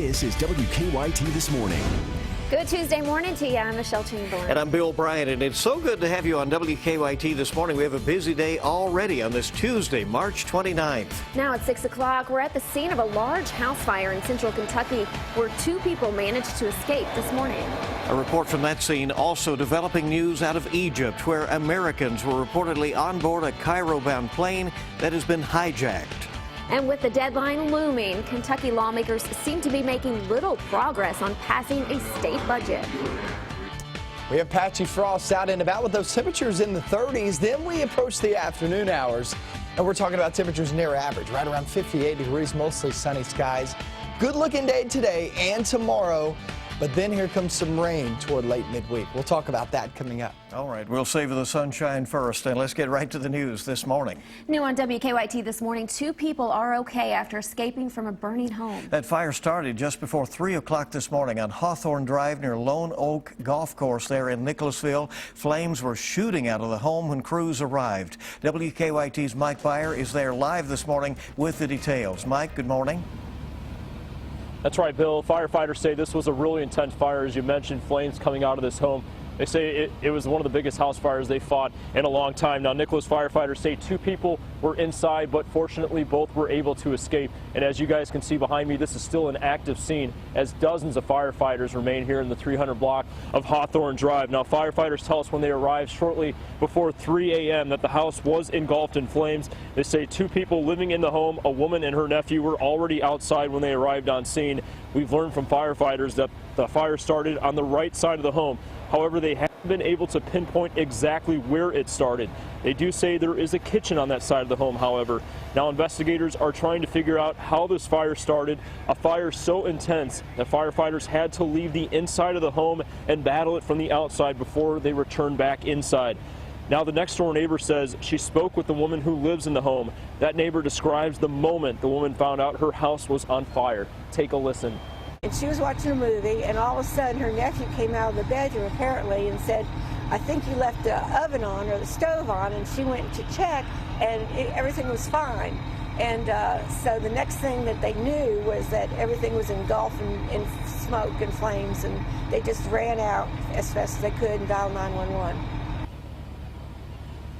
This is WKYT This Morning. Good Tuesday morning to you. I'm Michelle Chamberlain. And I'm Bill Bryant, and it's so good to have you on WKYT this morning. We have a busy day already on this Tuesday, March 29th. Now at 6 o'clock, we're at the scene of a large house fire in central Kentucky where 2 people managed to escape this morning. A report from that scene. Also developing news out of Egypt, where Americans were reportedly on board a Cairo-bound plane that has been hijacked. And with the deadline looming, Kentucky lawmakers seem to be making little progress on passing a state budget. We have patchy frost out and about with those temperatures in the 30s. Then we approach the afternoon hours, and we're talking about temperatures near average, right around 58 degrees, mostly sunny skies. Good looking day today and tomorrow, but then here comes some rain toward late midweek. We'll talk about that coming up. All right, we'll savor the sunshine first, and let's get right to the news this morning. New on WKYT this morning, 2 people are okay after escaping from a burning home. That fire started just before 3 o'clock this morning on Hawthorne Drive near Lone Oak Golf Course there in Nicholasville. Flames were shooting out of the home when crews arrived. WKYT's Mike Byer is there live this morning with the details. Mike, good morning. That's right, Bill. Firefighters say this was a really intense fire. As you mentioned, flames coming out of this home. They say it was one of the biggest house fires they fought in a long time. Now, Nicholas firefighters say 2 people were inside, but fortunately both were able to escape. And as you guys can see behind me, this is still an active scene as dozens of firefighters remain here in the 300 block of Hawthorne Drive. Now, firefighters tell us when they arrived shortly before 3 a.m. that the house was engulfed in flames. They say 2 people living in the home, a woman and her nephew, were already outside when they arrived on scene. We've learned from firefighters that the fire started on the right side of the home. However, they haven't been able to pinpoint exactly where it started. They do say there is a kitchen on that side of the home, however. Now, investigators are trying to figure out how this fire started, a fire so intense that firefighters had to leave the inside of the home and battle it from the outside before they returned back inside. Now, the next door neighbor says she spoke with the woman who lives in the home. That neighbor describes the moment the woman found out her house was on fire. Take a listen. And she was watching a movie, and all of a sudden her nephew came out of the bedroom apparently and said, "I think you left the oven on or the stove on," and she went to check, and everything was fine. And so the next thing that they knew was that everything was engulfed in smoke and flames, and they just ran out as fast as they could and dialed 911.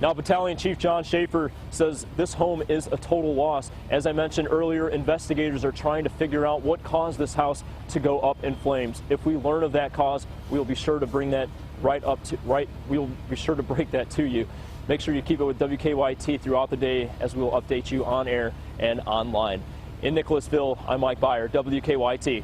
Now, Battalion Chief John Schaefer says this home is a total loss. As I mentioned earlier, investigators are trying to figure out what caused this house to go up in flames. If we learn of that cause, we'll be sure to bring that we'll be sure to break that to you. Make sure you keep it with WKYT throughout the day as we will update you on air and online. In Nicholasville, I'm Mike Byer, WKYT.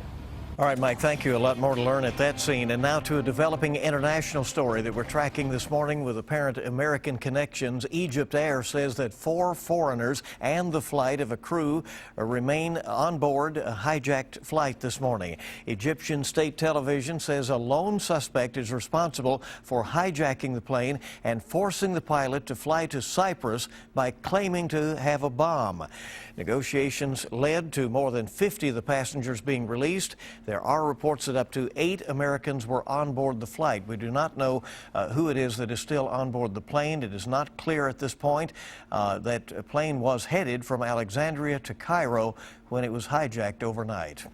All right, Mike, thank you. A lot more to learn at that scene. And now to a developing international story that we're tracking this morning with apparent American connections. Egypt Air says that 4 foreigners and the flight of a crew remain on board a hijacked flight this morning. Egyptian state television says a lone suspect is responsible for hijacking the plane and forcing the pilot to fly to Cyprus by claiming to have a bomb. Negotiations led to more than 50 of the passengers being released. There are reports that up to 8 Americans were on board the flight. We do not know who it is that is still on board the plane. It is not clear at this point that plane was headed from Alexandria to Cairo when it was hijacked overnight.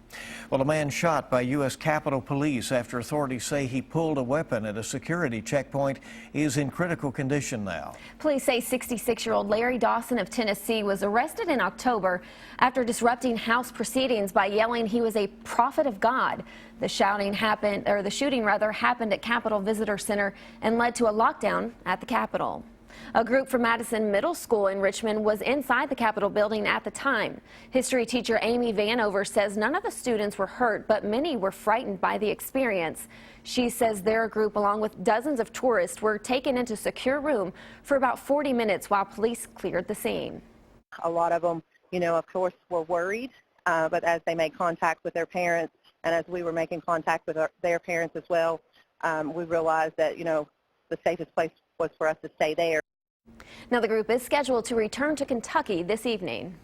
Well, a man shot by U.S. Capitol Police after authorities say he pulled a weapon at a security checkpoint is in critical condition now. Police say 66-year-old Larry Dawson of Tennessee was arrested in October after disrupting House proceedings by yelling he was a prophet of God. The shooting happened at Capitol Visitor Center and led to a lockdown at the Capitol. A group from Madison Middle School in Richmond was inside the Capitol building at the time. History teacher Amy Vanover says none of the students were hurt, but many were frightened by the experience. She says their group, along with dozens of tourists, were taken into a secure room for about 40 minutes while police cleared the scene. A lot of them, of course, were worried, but as they made contact with their parents and as we were making contact with their parents as well, we realized that, the safest place was for us to stay there. Now the group is scheduled to return to Kentucky this evening.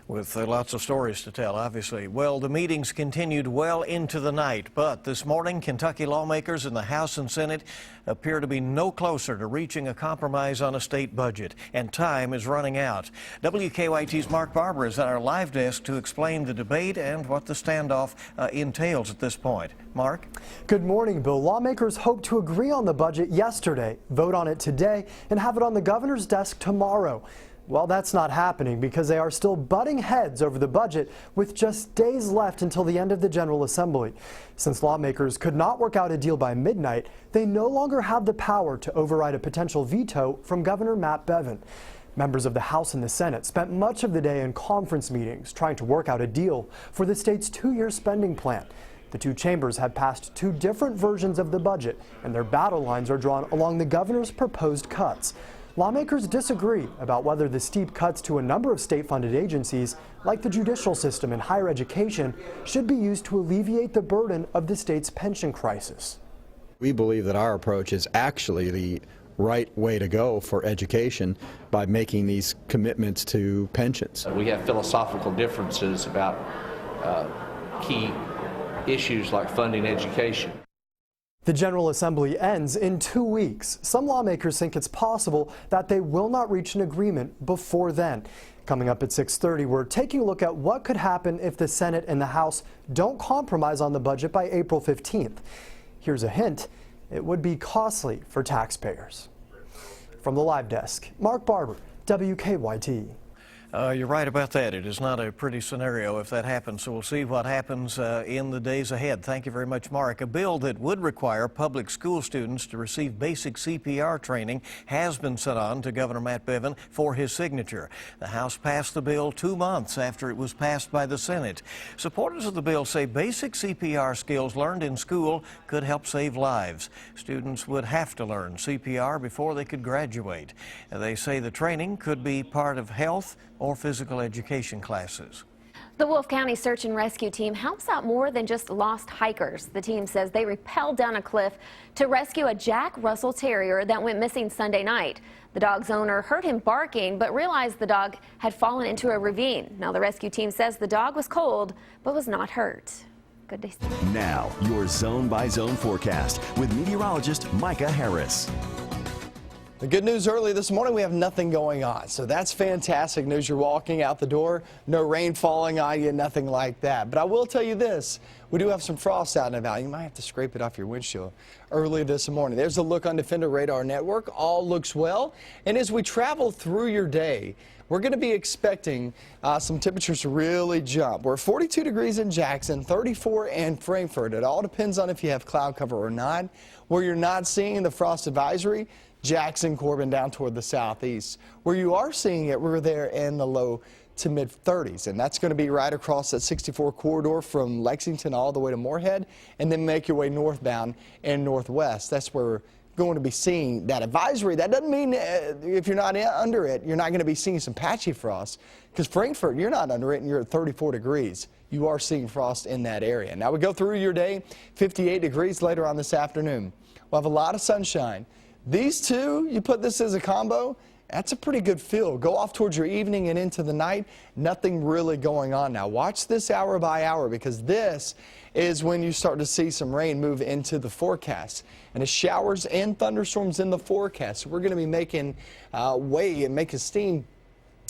With lots of stories to tell, obviously. Well, the meetings continued well into the night, but this morning, Kentucky lawmakers in the House and Senate appear to be no closer to reaching a compromise on a state budget, and time is running out. WKYT's Mark Barber is at our live desk to explain the debate and what the standoff entails at this point. Mark? Good morning, Bill. Lawmakers hope to agree on the budget yesterday, vote on it today, and have it on the governor's desk tomorrow. Well, that's not happening because they are still butting heads over the budget with just days left until the end of the General Assembly. Since lawmakers could not work out a deal by midnight, they no longer have the power to override a potential veto from Governor Matt Bevin. Members of the House and the Senate spent much of the day in conference meetings trying to work out a deal for the state's two-year spending plan. The two chambers have passed two different versions of the budget, and their battle lines are drawn along the governor's proposed cuts. Lawmakers disagree about whether the steep cuts to a number of state-funded agencies, like the judicial system and higher education, should be used to alleviate the burden of the state's pension crisis. We believe that our approach is actually the right way to go for education by making these commitments to pensions. We have philosophical differences about key issues like funding education. The General Assembly ends in 2 weeks. Some lawmakers think it's possible that they will not reach an agreement before then. Coming up at 6:30, we're taking a look at what could happen if the Senate and the House don't compromise on the budget by April 15th. Here's a hint: it would be costly for taxpayers. From the live desk, Mark Barber, WKYT. You're right about that. It is not a pretty scenario if that happens, so we'll see what happens in the days ahead. Thank you very much, Mark. A bill that would require public school students to receive basic CPR training has been sent on to Governor Matt Bevin for his signature. The House passed the bill 2 months after it was passed by the Senate. Supporters of the bill say basic CPR skills learned in school could help save lives. Students would have to learn CPR before they could graduate. They say the training could be part of health or physical education classes. The Wolfe County Search and Rescue Team helps out more than just lost hikers. The team says they rappelled down a cliff to rescue a Jack Russell Terrier that went missing Sunday night. The dog's owner heard him barking but realized the dog had fallen into a ravine. Now the rescue team says the dog was cold but was not hurt. Good day. Now, your zone-by-zone forecast with meteorologist Micah Harris. The good news early this morning, we have nothing going on. So that's fantastic news. You're walking out the door, no rain falling on you, nothing like that. But I will tell you this, we do have some frost out and about. You might have to scrape it off your windshield early this morning. There's a look on Defender Radar Network. All looks well. And as we travel through your day, we're going to be expecting some temperatures to really jump. We're 42 degrees in Jackson, 34 in Frankfort. It all depends on if you have cloud cover or not. Where you're not seeing the frost advisory, Jackson, Corbin down toward the southeast. Where you are seeing it, we're there in the low to mid 30s, and that's going to be right across that 64 corridor from Lexington all the way to Moorhead, and then make your way northbound and northwest. That's where we're going to be seeing that advisory. That doesn't mean if you're not under it, you're not going to be seeing some patchy frost, because Frankfort, you're not under it and you're at 34 degrees. You are seeing frost in that area. Now we go through your day, 58 degrees later on this afternoon. We'll have a lot of sunshine. These two, you put this as a combo, that's a pretty good feel. Go off towards your evening and into the night, nothing really going on now. Watch this hour by hour, because this is when you start to see some rain move into the forecast. And the showers and thunderstorms in the forecast. So we're going to be making way and making steam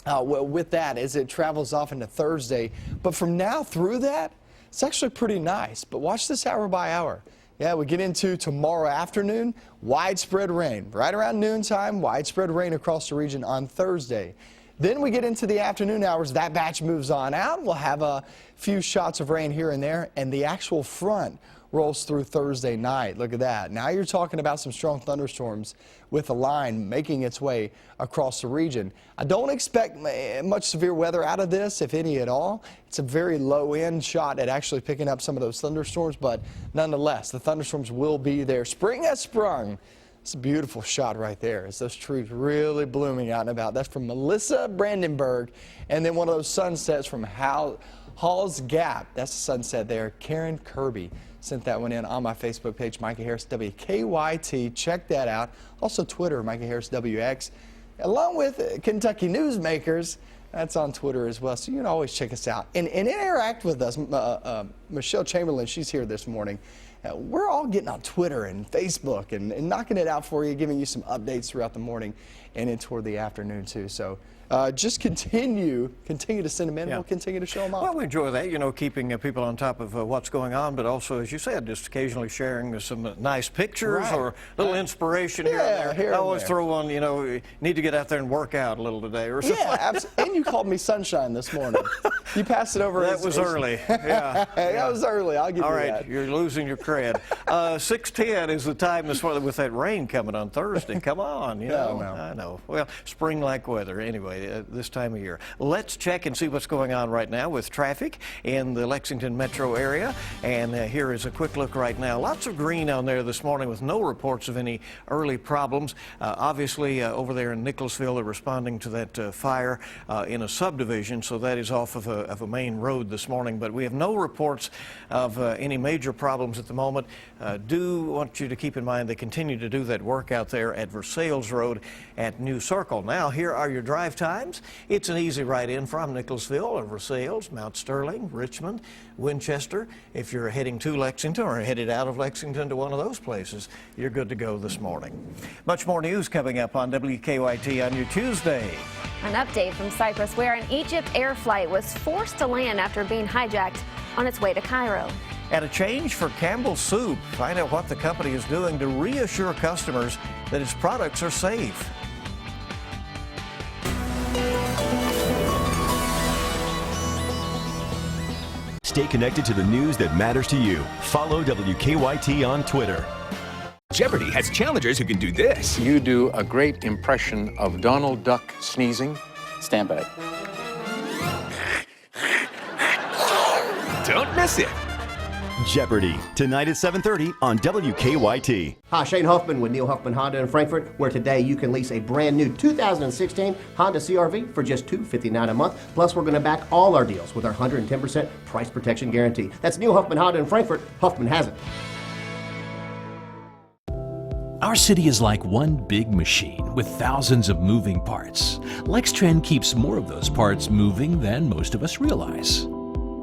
with that as it travels off into Thursday. But from now through that, it's actually pretty nice. But watch this hour by hour. Yeah, we get into tomorrow afternoon, widespread rain. Right around noontime, widespread rain across the region on Thursday. Then we get into the afternoon hours, that batch moves on out. We'll have a few shots of rain here and there, and the actual front rolls through Thursday night. Look at that. Now you're talking about some strong thunderstorms with a line making its way across the region. I don't expect much severe weather out of this, if any at all. It's a very low end shot at actually picking up some of those thunderstorms, but nonetheless, the thunderstorms will be there. Spring has sprung. It's a beautiful shot right there as those trees really blooming out and about. That's from Melissa Brandenburg. And then one of those sunsets from Hall's Gap. That's the sunset there. Karen Kirby sent that one in on my Facebook page, Micah Harris WKYT. Check that out. Also Twitter, Micah Harris WX. Along with Kentucky newsmakers, That's on Twitter as well, so you can always check us out and interact with us. Michelle Chamberlain, she's here this morning. We're all getting on Twitter and Facebook and knocking it out for you, giving you some updates throughout the morning and in toward the afternoon too. So just continue to send them in. We'll continue to show them off. Well, we enjoy that, you know, keeping people on top of what's going on, but also, as you said, just occasionally sharing some nice pictures or a little inspiration here and there. I always throw one, you know, you need to get out there and work out a little today or something. Yeah, absolutely. And you called me sunshine this morning. You passed it over. That was early. Yeah. That was early. I'll give you that. All right, you're losing your cred. 6:10 is the time this morning with that rain coming on Thursday. Come on, you know. I know. Well, spring-like weather anyway. This time of year. Let's check and see what's going on right now with traffic in the Lexington metro area. And here is a quick look right now. Lots of green on there this morning with no reports of any early problems. Obviously, over there in Nicholasville, they're responding to that fire in a subdivision, so that is off of a main road this morning. But we have no reports of any major problems at the moment. Do want you to keep in mind they continue to do that work out there at Versailles Road at New Circle. Now, here are your drive times. It's an easy ride in from Nicholasville or Versailles, Mount Sterling, Richmond, Winchester. If you're heading to Lexington or headed out of Lexington to one of those places, you're good to go this morning. Much more news coming up on WKYT on your Tuesday. An update from Cyprus, where an Egypt air flight was forced to land after being hijacked on its way to Cairo. And a change for Campbell's Soup. Find out what the company is doing to reassure customers that its products are safe. Stay connected to the news that matters to you. Follow WKYT on Twitter. Jeopardy has challengers who can do this. You do a great impression of Donald Duck sneezing. Stand by. Don't miss it. Jeopardy, tonight at 7:30 on WKYT. Hi, Shane Huffman with Neil Huffman Honda in Frankfort, where today you can lease a brand new 2016 Honda CR-V for just $259 a month. Plus, we're going to back all our deals with our 110% price protection guarantee. That's Neil Huffman Honda in Frankfort. Huffman has it. Our city is like one big machine with thousands of moving parts. LexTrend keeps more of those parts moving than most of us realize.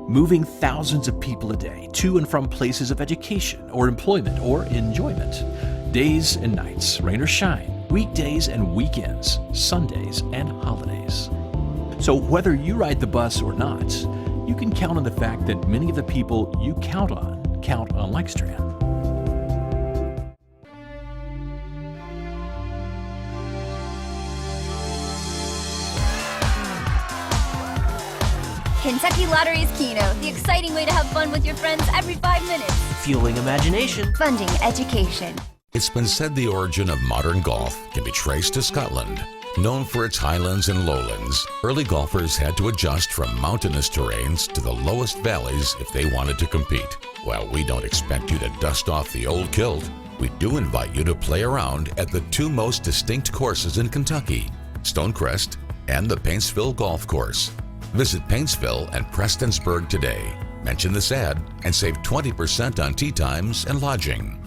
Moving thousands of people a day to and from places of education or employment or enjoyment. Days and nights, rain or shine, weekdays and weekends, Sundays and holidays. So whether you ride the bus or not, you can count on the fact that many of the people you count on LexTrend. Kentucky Lottery's Keno, the exciting way to have fun with your friends every 5 minutes. Fueling imagination. Funding education. It's been said the origin of modern golf can be traced to Scotland. Known for its highlands and lowlands, early golfers had to adjust from mountainous terrains to the lowest valleys if they wanted to compete. While we don't expect you to dust off the old kilt, we do invite you to play around at the two most distinct courses in Kentucky, Stonecrest and the Paintsville Golf Course. Visit Paintsville and Prestonsburg today. Mention this ad and save 20% on tee times and lodging.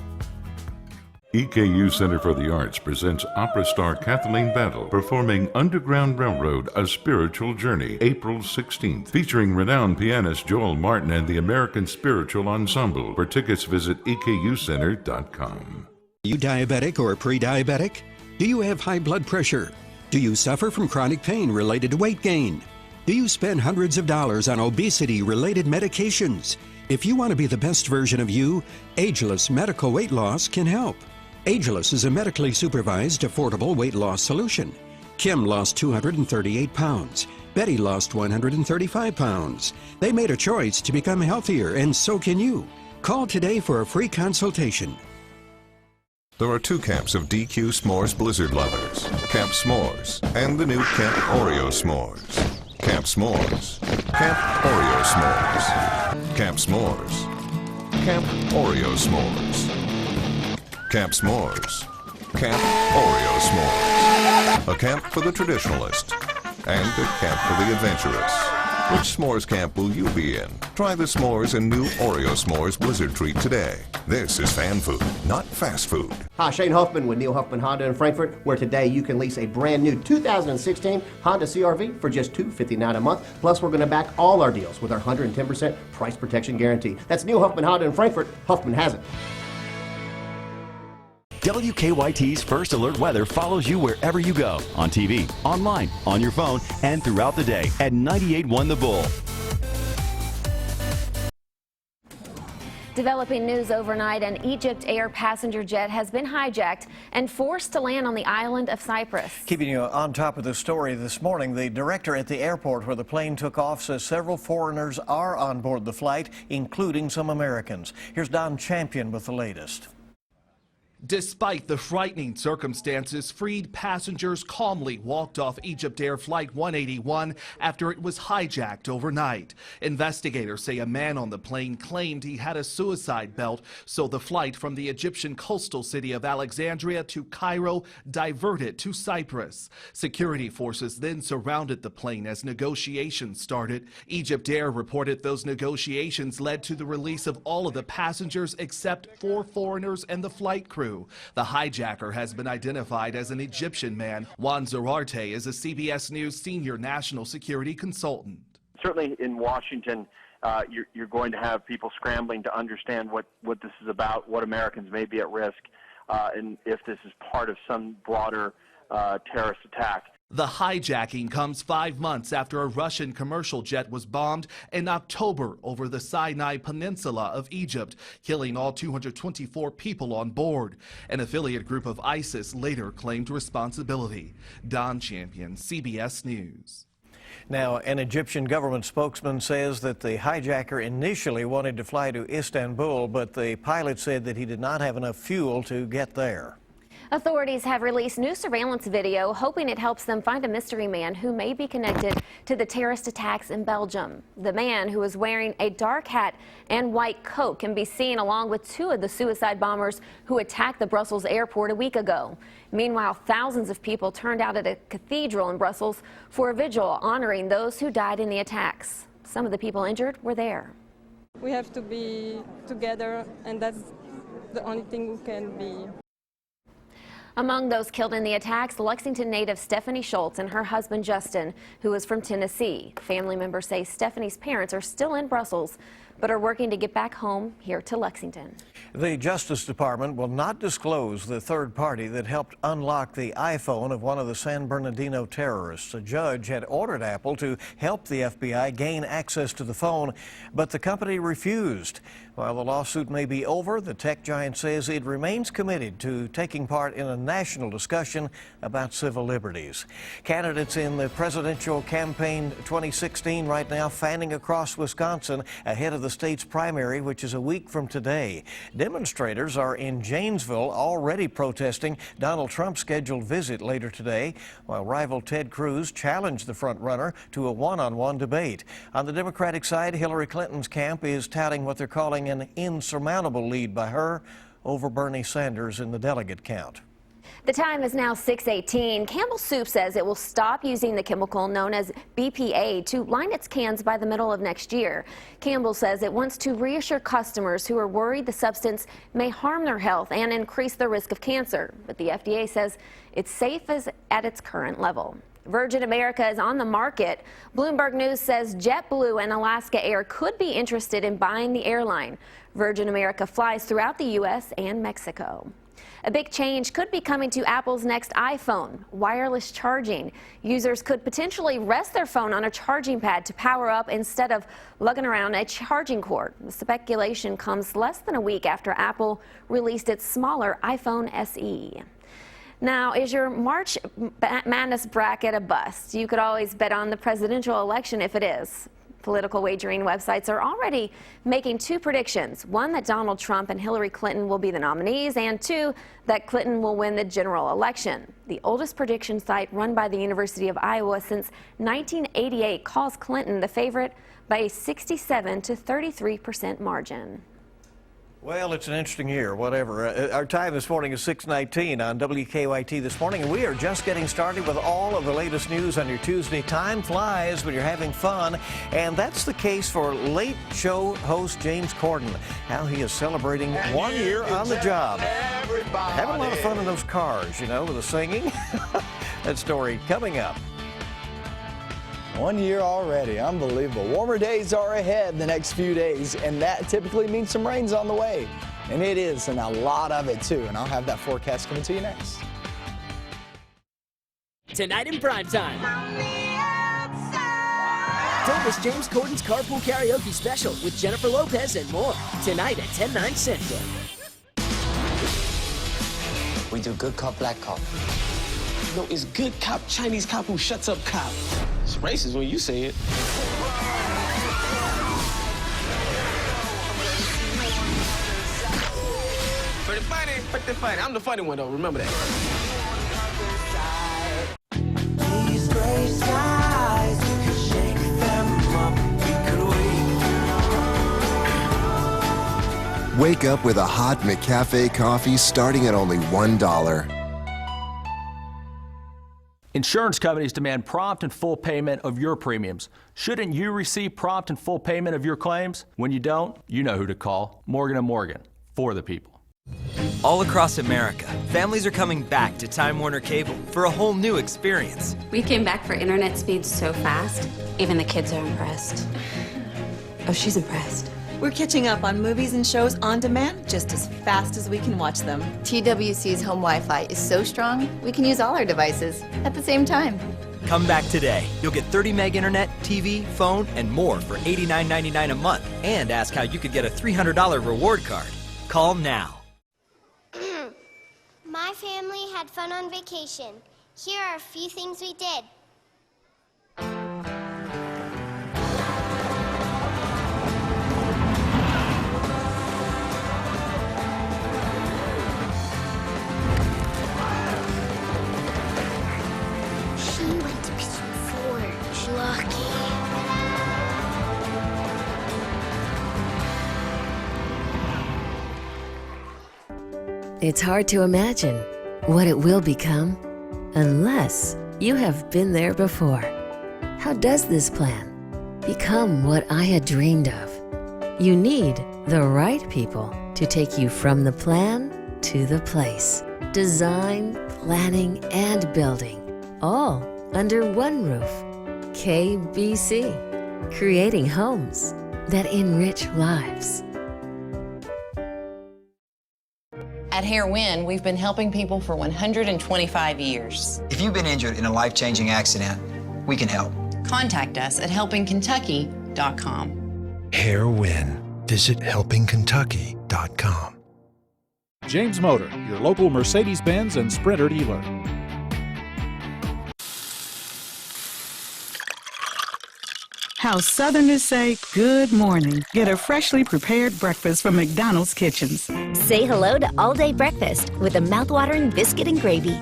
EKU Center for the Arts presents opera star Kathleen Battle performing Underground Railroad, A Spiritual Journey, April 16th, featuring renowned pianist Joel Martin and the American Spiritual Ensemble. For tickets, visit EKUcenter.com. Are you diabetic or pre-diabetic? Do you have high blood pressure? Do you suffer from chronic pain related to weight gain? Do you spend hundreds of dollars on obesity-related medications? If you want to be the best version of you, Ageless Medical Weight Loss can help. Ageless is a medically supervised, affordable weight loss solution. Kim lost 238 pounds. Betty lost 135 pounds. They made a choice to become healthier, and so can you. Call today for a free consultation. There are two camps of DQ S'mores Blizzard lovers, Camp S'mores and the new Camp Oreo S'mores. Camp S'mores, Camp Oreo S'mores, Camp S'mores, Camp Oreo S'mores, Camp S'mores, Camp Oreo S'mores. A camp for the traditionalist and a camp for the adventurous. Which s'mores camp will you be in? Try the s'mores and new Oreo s'mores Blizzard treat today. This is fan food, not fast food. Hi, Shane Huffman with Neil Huffman Honda in Frankfort, where today you can lease a brand new 2016 Honda CRV for just $259 a month. Plus, we're going to back all our deals with our 110% price protection guarantee. That's Neil Huffman Honda in Frankfort. Huffman has it. WKYT's First Alert Weather follows you wherever you go, on TV, online, on your phone, and throughout the day at 98.1 The Bull. Developing news overnight, an Egypt Air passenger jet has been hijacked and forced to land on the island of Cyprus. Keeping you on top of the story this morning, the director at the airport where the plane took off says several foreigners are on board the flight, including some Americans. Here's Don Champion with the latest. Despite the frightening circumstances, freed passengers calmly walked off Egypt Air Flight 181 after it was hijacked overnight. Investigators say a man on the plane claimed he had a suicide belt, so the flight from the Egyptian coastal city of Alexandria to Cairo diverted to Cyprus. Security forces then surrounded the plane as negotiations started. Egypt Air reported those negotiations led to the release of all of the passengers except 4 foreigners and the flight crew. The hijacker has been identified as an Egyptian man. Juan Zarate is a CBS News senior national security consultant. Certainly in Washington, you're going to have people scrambling to understand what this is about, what Americans may be at risk, and if this is part of some broader terrorist attack. The hijacking comes 5 months after a Russian commercial jet was bombed in October over the Sinai Peninsula of Egypt, killing all 224 people on board. An affiliate group of ISIS later claimed responsibility. Don Champion, CBS News. Now, an Egyptian government spokesman says that the hijacker initially wanted to fly to Istanbul, but the pilot said that he did not have enough fuel to get there. Authorities have released new surveillance video, hoping it helps them find a mystery man who may be connected to the terrorist attacks in Belgium. The man, who is wearing a dark hat and white coat, can be seen along with 2 of the suicide bombers who attacked the Brussels airport a week ago. Meanwhile, thousands of people turned out at a cathedral in Brussels for a vigil honoring those who died in the attacks. Some of the people injured were there. We have to be together, and that's the only thing we can be. Among those killed in the attacks, Lexington native Stephanie Schultz and her husband Justin, who is from Tennessee. Family members say Stephanie's parents are still in Brussels, but are working to get back home here to Lexington. The Justice Department will not disclose the third party that helped unlock the iPhone of one of the San Bernardino terrorists. A judge had ordered Apple to help the FBI gain access to the phone, but the company refused. While the lawsuit may be over, the tech giant says it remains committed to taking part in a national discussion about civil liberties. Candidates in the presidential campaign 2016 right now fanning across Wisconsin ahead of the state's primary, which is a week from today. Demonstrators are in Janesville already protesting Donald Trump's scheduled visit later today, while rival Ted Cruz challenged the frontrunner to a one-on-one debate. On the Democratic side, Hillary Clinton's camp is touting what they're calling an insurmountable lead by her over Bernie Sanders in the delegate count. The time is now 6:18. Campbell Soup says it will stop using the chemical known as BPA to line its cans by the middle of next year. Campbell says it wants to reassure customers who are worried the substance may harm their health and increase the risk of cancer. But the FDA says it's safe at its current level. Virgin America is on the market. Bloomberg News says JetBlue and Alaska Air could be interested in buying the airline. Virgin America flies throughout the U.S. and Mexico. A big change could be coming to Apple's next iPhone, wireless charging. Users could potentially rest their phone on a charging pad to power up instead of lugging around a charging cord. The speculation comes less than a week after Apple released its smaller iPhone SE. Now, is your March Madness bracket a bust? You could always bet on the presidential election if it is. Political wagering websites are already making 2 predictions. One, that Donald Trump and Hillary Clinton will be the nominees, and 2, that Clinton will win the general election. The oldest prediction site run by the University of Iowa since 1988 calls Clinton the favorite by a 67 to 33% margin. Well, it's an interesting year, whatever. Our time this morning is 6:19 on WKYT this morning, and we are just getting started with all of the latest news on your Tuesday. Time flies when you're having fun, and that's the case for late show host James Corden. Now he is celebrating 1 year on the job. Having a lot of fun in those cars, you know, with the singing. That story coming up. 1 year already, unbelievable. Warmer days are ahead the next few days, and that typically means some rain's on the way. And it is, and a lot of it too. And I'll have that forecast coming to you next. Tonight in primetime. Don't miss James Corden's Carpool Karaoke Special with Jennifer Lopez and more. Tonight at 10, 9 Central. We do good cop, black cop. No, it's good cop, Chinese cop who shuts up cop. It's racist when you say it. Pretty funny. I'm the funny one, though. Remember that. These gray skies, we could shake them up. We could Wake up with a hot McCafe coffee starting at only $1. Insurance companies demand prompt and full payment of your premiums. Shouldn't you receive prompt and full payment of your claims? When you don't, you know who to call. Morgan & Morgan, for the people. All across America, families are coming back to Time Warner Cable for a whole new experience. We came back for internet speeds so fast, even the kids are impressed. Oh, she's impressed. We're catching up on movies and shows on demand just as fast as we can watch them. TWC's home Wi-Fi is so strong, we can use all our devices at the same time. Come back today. You'll get 30 meg internet, TV, phone, and more for $89.99 a month. And ask how you could get a $300 reward card. Call now. My family had fun on vacation. Here are a few things we did. It's hard to imagine what it will become unless you have been there before. How does this plan become what I had dreamed of? You need the right people to take you from the plan to the place. Design, planning, and building, all under one roof. KBC, creating homes that enrich lives. At Hair Win, we've been helping people for 125 years. If you've been injured in a life-changing accident, we can help. Contact us at helpingkentucky.com. Hair Win. Visit helpingkentucky.com. James Motor, your local Mercedes-Benz and Sprinter dealer. How Southerners say good morning. Get a freshly prepared breakfast from McDonald's Kitchens. Say hello to all-day breakfast with a mouthwatering biscuit and gravy.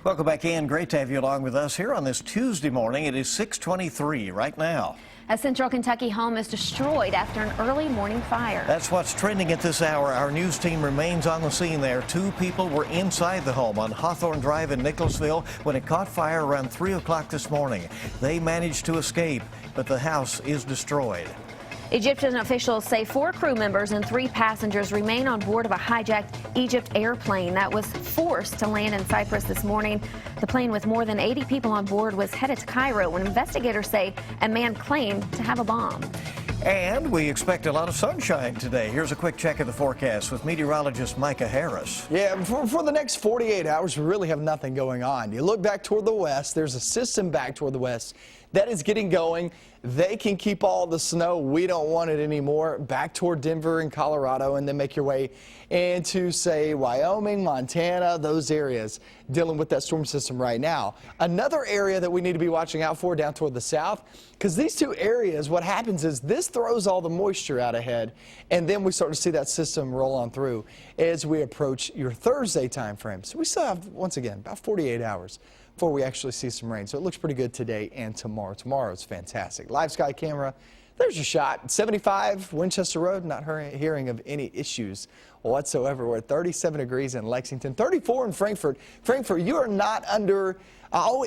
Welcome back in. Great to have you along with us here on this Tuesday morning. It is 6:23 right now. A central Kentucky home is destroyed after an early morning fire. That's what's trending at this hour. Our news team remains on the scene there. 2 people were inside the home on Hawthorne Drive in Nicholasville when it caught fire around 3 o'clock this morning. They managed to escape, but the house is destroyed. Egyptian officials say 4 crew members and 3 passengers remain on board of a hijacked Egypt airplane that was forced to land in Cyprus this morning. The plane with more than 80 people on board was headed to Cairo when investigators say a man claimed to have a bomb. And we expect a lot of sunshine today. Here's a quick check of the forecast with meteorologist Micah Harris. Yeah, for the next 48 hours, we really have nothing going on. You look back toward the west, there's a system back toward the west that is getting going. They can keep all the snow. We don't want it anymore. Back toward Denver and Colorado, and then make your way into, say, Wyoming, Montana, those areas dealing with that storm system right now. Another area that we need to be watching out for down toward the south, because these 2 areas, what happens is this throws all the moisture out ahead, and then we start to see that system roll on through as we approach your Thursday time frame. So we still have, once again, about 48 hours before we actually see some rain. So it looks pretty good today and tomorrow. Tomorrow is fantastic. Live sky camera, There's your shot. 75 Winchester Road, not hearing of any issues whatsoever. We're at 37 degrees in Lexington, 34 in Frankfort. Frankfort, you are not under,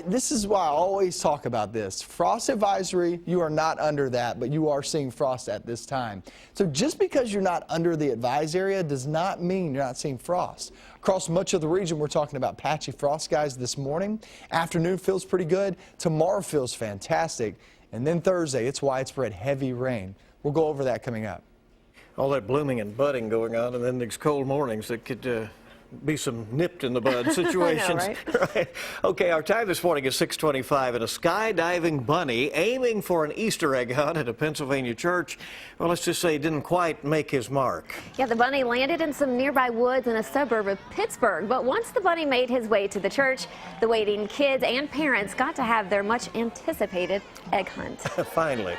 this is why I always talk about this. Frost advisory, you are not under that, but you are seeing frost at this time. So just because you're not under the advised area does not mean you're not seeing frost. Across much of the region, we're talking about patchy frost skies this morning. Afternoon feels pretty good. Tomorrow feels fantastic. And then Thursday, it's widespread heavy rain. We'll go over that coming up. All that blooming and budding going on, and then these cold mornings that could be some nipped in the bud situations. I know, right? Right. Okay, our time this morning is 6:25, and a skydiving bunny aiming for an Easter egg hunt at a Pennsylvania church, well, let's just say he didn't quite make his mark. Yeah, the bunny landed in some nearby woods in a suburb of Pittsburgh. But once the bunny made his way to the church, the waiting kids and parents got to have their much anticipated egg hunt. Finally.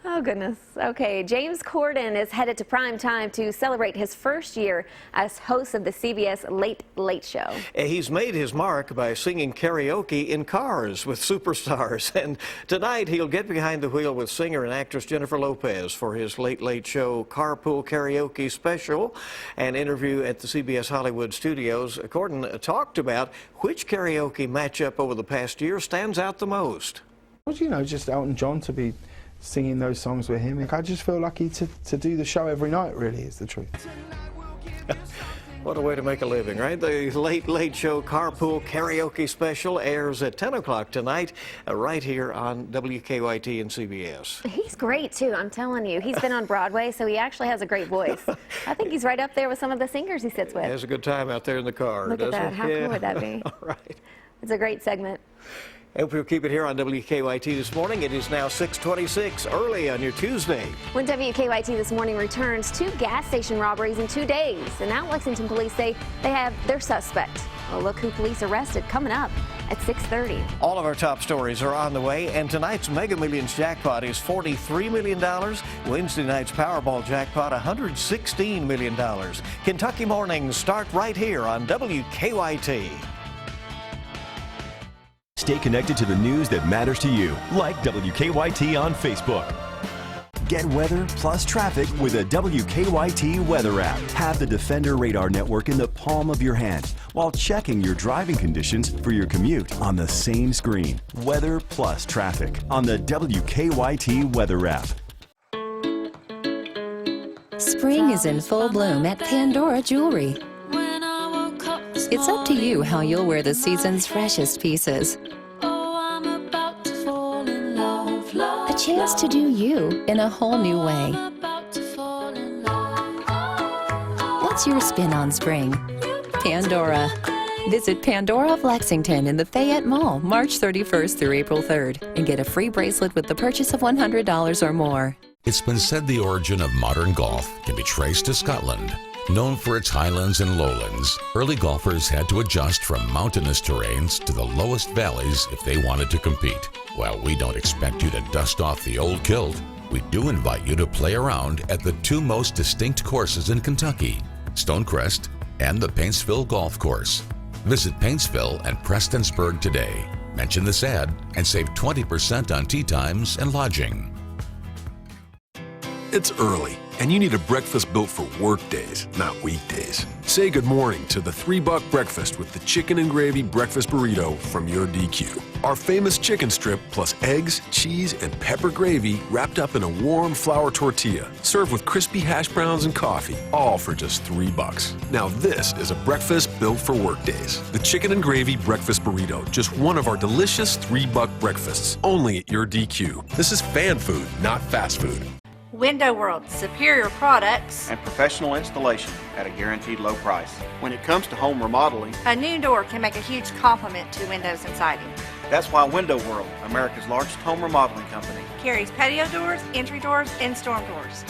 Oh, goodness. Okay, James Corden is headed to prime time to celebrate his first year as host of the CBS Late Late Show. He's made his mark by singing karaoke in cars with superstars. And tonight he'll get behind the wheel with singer and actress Jennifer Lopez for his Late Late Show Carpool Karaoke special. An interview at the CBS Hollywood studios, Corden talked about which karaoke matchup over the past year stands out the most. Well, you know, just Elton John to be singing those songs with him. I just feel lucky to do the show every night, really, is the truth. What a way to make a living, right? The Late Late Show Carpool Karaoke special airs at 10 o'clock tonight, right here on WKYT and CBS. He's great, too, I'm telling you. He's been on Broadway, so he actually has a great voice. I think he's right up there with some of the singers he sits with. He has a good time out there in the car, Look doesn't at that. he? How cool would that be? All right. It's a great segment. Hope you'll keep it here on WKYT this morning. It is now 6:26, early on your Tuesday. When WKYT This Morning returns, 2 gas station robberies in 2 days. And now Lexington police say they have their suspect. Well, look who police arrested coming up at 6:30. All of our top stories are on the way, and tonight's Mega Millions jackpot is $43 million. Wednesday night's Powerball jackpot, $116 million. Kentucky mornings start right here on WKYT. Stay connected to the news that matters to you, like WKYT on Facebook. Get weather plus traffic with a WKYT weather app. Have the Defender radar network in the palm of your hand while checking your driving conditions for your commute on the same screen. Weather plus traffic on the WKYT weather app. Spring is in full bloom at Pandora Jewelry. It's up to you how you'll wear the season's freshest pieces. A chance to do you in a whole new way. What's your spin on spring? Pandora. Visit Pandora of Lexington in the Fayette Mall March 31st through April 3rd and get a free bracelet with the purchase of $100 or more. It's been said the origin of modern golf can be traced to Scotland. Known for its highlands and lowlands, early golfers had to adjust from mountainous terrains to the lowest valleys if they wanted to compete. While we don't expect you to dust off the old kilt, we do invite you to play around at the 2 most distinct courses in Kentucky, Stonecrest and the Paintsville Golf Course. Visit Paintsville and Prestonsburg today. Mention this ad and save 20% on tee times and lodging. It's early, and you need a breakfast built for work days, not weekdays. Say good morning to the $3 breakfast with the chicken and gravy breakfast burrito from your DQ. Our famous chicken strip plus eggs, cheese, and pepper gravy wrapped up in a warm flour tortilla, served with crispy hash browns and coffee, all for just $3. Now this is a breakfast built for work days. The chicken and gravy breakfast burrito, just one of our delicious $3 breakfasts, only at your DQ. This is fan food, not fast food. Window World, superior products and professional installation at a guaranteed low price. When it comes to home remodeling, a new door can make a huge complement to windows and siding. That's why Window World, America's largest home remodeling company, carries patio doors, entry doors, and storm doors.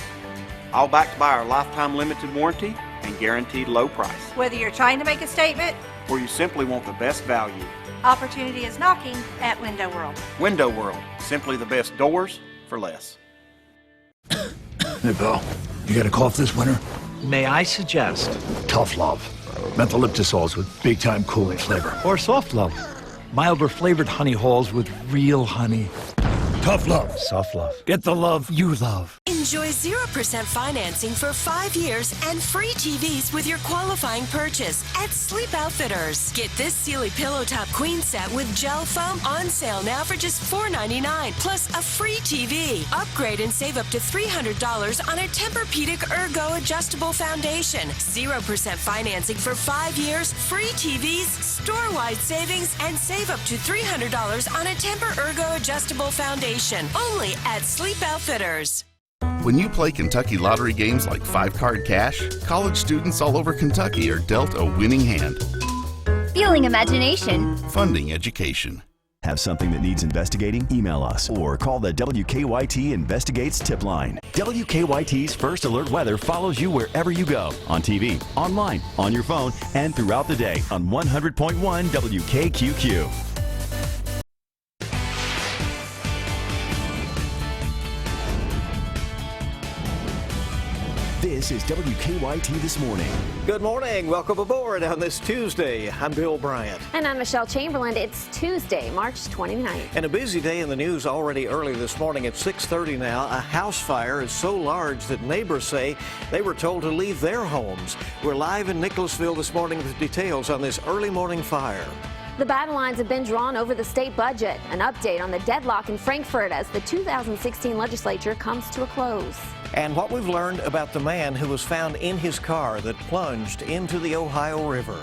All backed by our lifetime limited warranty and guaranteed low price. Whether you're trying to make a statement or you simply want the best value, opportunity is knocking at Window World. Window World, simply the best doors for less. Hey, Bill, you got a cough this winter? May I suggest? Tough Love. Mentholyptisols with big-time cooling flavor. Or Soft Love. Milder flavored honey halls with real honey. Tough love. Soft love. Get the love you love. Enjoy 0% financing for 5 years and free TVs with your qualifying purchase at Sleep Outfitters. Get this Sealy Pillow Top Queen set with gel foam on sale now for just $4.99, plus a free TV. Upgrade and save up to $300 on a Tempur-Pedic Ergo adjustable foundation. 0% financing for 5 years, free TVs, store-wide savings, and save up to $300 on a Tempur Ergo adjustable foundation. Only at Sleep Outfitters. When you play Kentucky lottery games like 5-Card Cash, college students all over Kentucky are dealt a winning hand. Fueling imagination. Funding education. Have something that needs investigating? Email us or call the WKYT Investigates tip line. WKYT's First Alert Weather follows you wherever you go, on TV, online, on your phone, and throughout the day on 100.1 WKQQ. This is WKYT This Morning. Good morning. Welcome aboard on this Tuesday. I'm Bill Bryant. And I'm Michelle Chamberlain. It's Tuesday, March 29th. And a busy day in the news already early this morning at 6:30 now. A house fire is so large that neighbors say they were told to leave their homes. We're live in Nicholasville this morning with details on this early morning fire. The battle lines have been drawn over the state budget. An update on the deadlock in Frankfort as the 2016 legislature comes to a close. And what we've learned about the man who was found in his car that plunged into the Ohio River.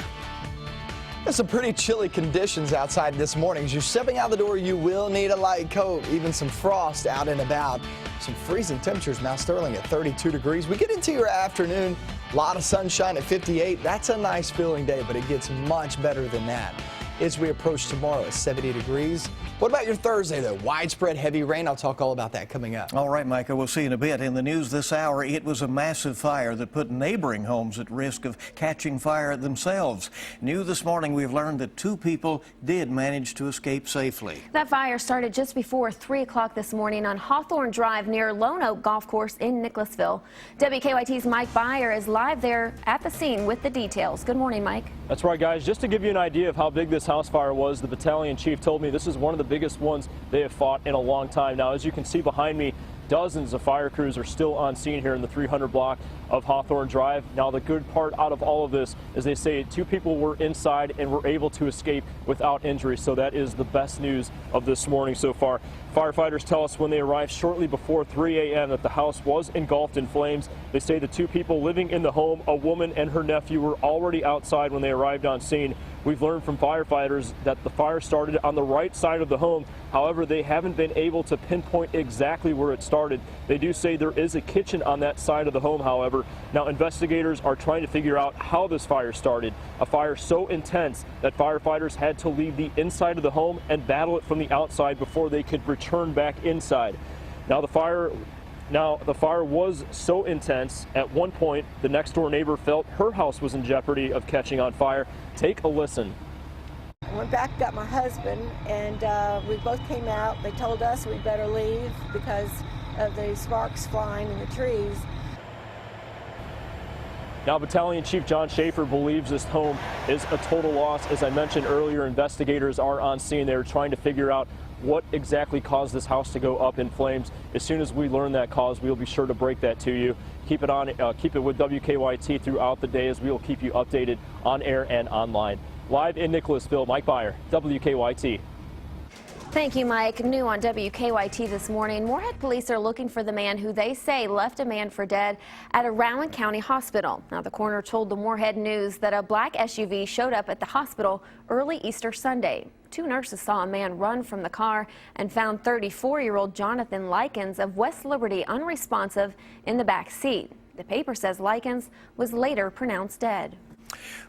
There's some pretty chilly conditions outside this morning. As you're stepping out the door, you will need a light coat, even some frost out and about. Some freezing temperatures. Mount Sterling at 32 degrees. We get into your afternoon, a lot of sunshine at 58. That's a nice feeling day, but it gets much better than that as we approach tomorrow at 70 degrees. What about your Thursday, though? Widespread heavy rain. I'll talk all about that coming up. All right, Micah, we'll see in a bit. In the news this hour, it was a massive fire that put neighboring homes at risk of catching fire themselves. New this morning, we've learned that 2 people did manage to escape safely. That fire started just before 3 o'clock this morning on Hawthorne Drive near Lone Oak Golf Course in Nicholasville. WKYT's Mike Byer is live there at the scene with the details. Good morning, Mike. That's right, guys. Just to give you an idea of how big this house fire was, the battalion chief told me this is one of the biggest ones they have fought in a long time. Now, as you can see behind me, dozens of fire crews are still on scene here in the 300 block of Hawthorne Drive. Now, the good part out of all of this is they say 2 people were inside and were able to escape without injury. So that is the best news of this morning so far. Firefighters tell us when they arrived shortly before 3 a.m. that the house was engulfed in flames. They say the 2 people living in the home, a woman and her nephew, were already outside when they arrived on scene. We've learned from firefighters that the fire started on the right side of the home. However, they haven't been able to pinpoint exactly where it started. They do say there is a kitchen on that side of the home, however. Now, investigators are trying to figure out how this fire started. A fire so intense that firefighters had to leave the inside of the home and battle it from the outside before they could return back inside. Now, the fire was so intense, at one point, the next door neighbor felt her house was in jeopardy of catching on fire. Take a listen. I went back, got my husband, and we both came out. They told us we'd better leave because of the sparks flying in the trees. Now, Battalion Chief John Schaefer believes this home is a total loss. As I mentioned earlier, investigators are on scene. They're trying to figure out what exactly caused this house to go up in flames. As soon as we learn that cause, we'll be sure to break that to you. Keep it with WKYT throughout the day, as we will keep you updated on air and online. Live in Nicholasville, Mike Byer, WKYT. Thank you, Mike. New on WKYT this morning, Moorhead police are looking for the man who they say left a man for dead at a Rowan County hospital. Now, the coroner told the Moorhead News that a black SUV showed up at the hospital early Easter Sunday. 2 nurses saw a man run from the car and found 34-year-old Jonathan Likens of West Liberty unresponsive in the back seat. The paper says Likens was later pronounced dead.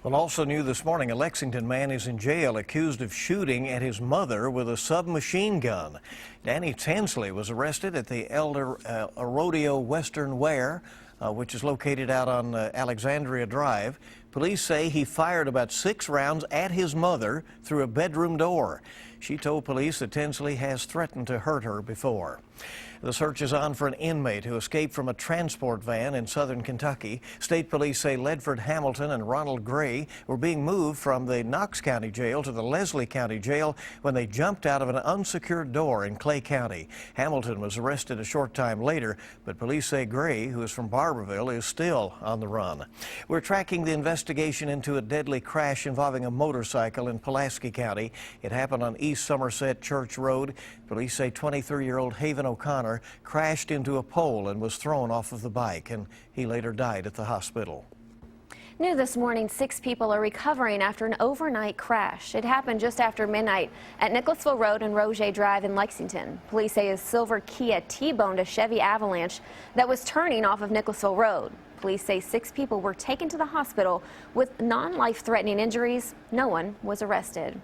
Well, also new this morning, a Lexington man is in jail accused of shooting at his mother with a submachine gun. Danny Tansley was arrested at the Elder Rodeo Western Wear, which is located out on Alexandria Drive. Police say he fired about 6 rounds at his mother through a bedroom door. She told police that Tinsley has threatened to hurt her before. The search is on for an inmate who escaped from a transport van in southern Kentucky. State police say Ledford Hamilton and Ronald Gray were being moved from the Knox County Jail to the Leslie County Jail when they jumped out of an unsecured door in Clay County. Hamilton was arrested a short time later, but police say Gray, who is from Barberville, is still on the run. We're tracking the investigation into a deadly crash involving a motorcycle in Pulaski County. It happened on East Somerset Church Road. Police say 23-year-old Haven O'Connor crashed into a pole and was thrown off of the bike, and he later died at the hospital. New this morning, 6 people are recovering after an overnight crash. It happened just after midnight at Nicholasville Road and Roget Drive in Lexington. Police say a silver Kia T-boned a Chevy Avalanche that was turning off of Nicholasville Road. Police say 6 people were taken to the hospital with non-life-threatening injuries. No one was arrested.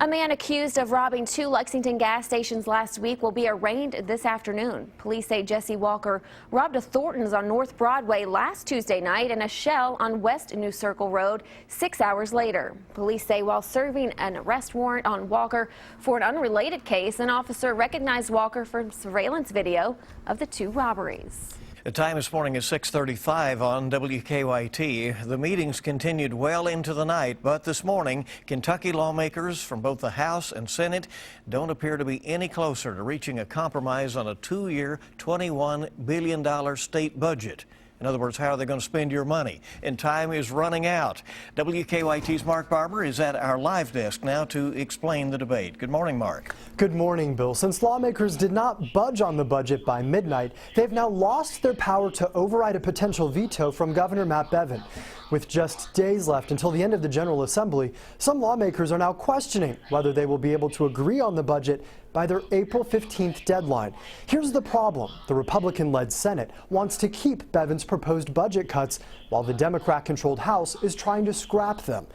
A man accused of robbing 2 Lexington gas stations last week will be arraigned this afternoon. Police say Jesse Walker robbed a Thornton's on North Broadway last Tuesday night and a Shell on West New Circle Road 6 hours later. Police say while serving an arrest warrant on Walker for an unrelated case, an officer recognized Walker from surveillance video of the 2 robberies. The time this morning is 6:35 on WKYT. The meetings continued well into the night, but this morning, Kentucky lawmakers from both the House and Senate don't appear to be any closer to reaching a compromise on a 2-year, $21 billion state budget. In other words, how are they going to spend your money? And time is running out. WKYT's Mark Barber is at our live desk now to explain the debate. Good morning, Mark. Good morning, Bill. Since lawmakers did not budge on the budget by midnight, they've now lost their power to override a potential veto from Governor Matt Bevin. With just days left until the end of the General Assembly, some lawmakers are now questioning whether they will be able to agree on the budget by their April 15th deadline. Here's the problem. The Republican-led Senate wants to keep Bevin's proposed budget cuts, while the Democrat-controlled House is trying to scrap them.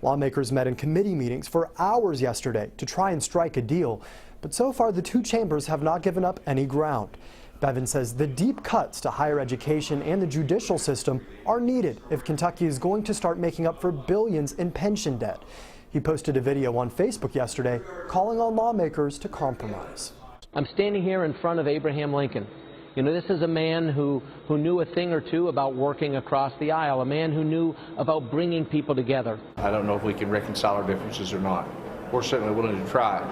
Lawmakers met in committee meetings for hours yesterday to try and strike a deal, but so far the 2 chambers have not given up any ground. Bevin says the deep cuts to higher education and the judicial system are needed if Kentucky is going to start making up for billions in pension debt. He posted a video on Facebook yesterday calling on lawmakers to compromise. I'm standing here in front of Abraham Lincoln. You know, this is a man who knew a thing or two about working across the aisle, a man who knew about bringing people together. I don't know if we can reconcile our differences or not. We're certainly willing to try,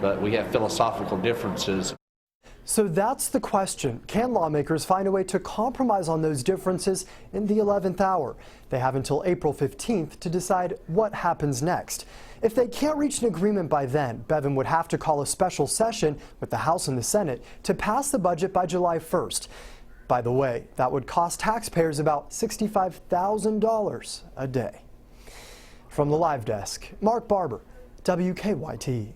but we have philosophical differences. So that's the question. Can lawmakers find a way to compromise on those differences in the 11th hour? They have until April 15th to decide what happens next. If they can't reach an agreement by then, Bevin would have to call a special session with the House and the Senate to pass the budget by July 1st. By the way, that would cost taxpayers about $65,000 a day. From the live desk, Mark Barber, WKYT.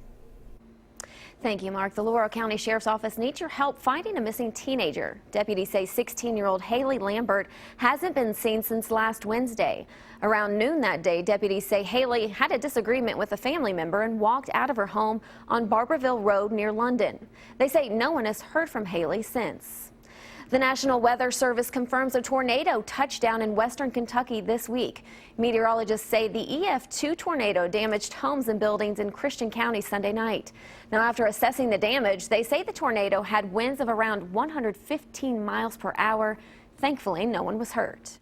Thank you, Mark. The Laurel County Sheriff's Office needs your help finding a missing teenager. Deputies say 16-year-old Haley Lambert hasn't been seen since last Wednesday. Around noon that day, deputies say Haley had a disagreement with a family member and walked out of her home on Barberville Road near London. They say no one has heard from Haley since. The National Weather Service confirms a tornado touched down in western Kentucky this week. Meteorologists say the EF2 tornado damaged homes and buildings in Christian County Sunday night. Now, after assessing the damage, they say the tornado had winds of around 115 miles per hour. Thankfully, no one was hurt.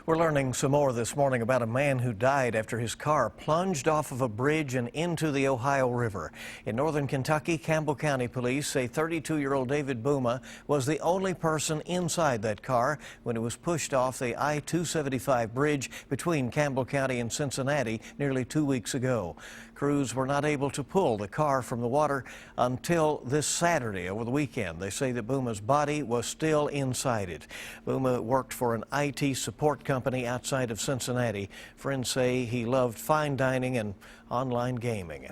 We're learning some more this morning about a man who died after his car plunged off of a bridge and into the Ohio River. In northern Kentucky, Campbell County police say 32-year-old David Booma was the only person inside that car when it was pushed off the I-275 bridge between Campbell County and Cincinnati nearly 2 weeks ago. Crews were not able to pull the car from the water until this Saturday over the weekend. They say that Booma's body was still inside it. Booma worked for an IT support company outside of Cincinnati. Friends say he loved fine dining and online gaming.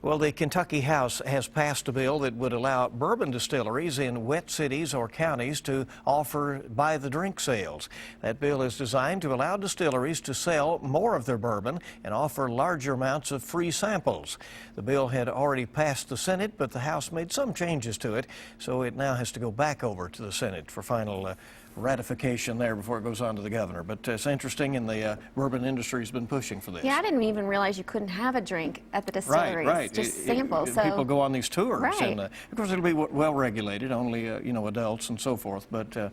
Well, the Kentucky House has passed a bill that would allow bourbon distilleries in wet cities or counties to offer by-the-drink sales. That bill is designed to allow distilleries to sell more of their bourbon and offer larger amounts of free samples. The bill had already passed the Senate, but the House made some changes to it, so it now has to go back over to the Senate for final ratification there before it goes on to the governor. But it's interesting, and the bourbon industry has been pushing for this. Yeah, I didn't even realize you couldn't have a drink at the distilleries. Right. Just samples. So people go on these tours, right. and of course it'll be well regulated, only adults and so forth. But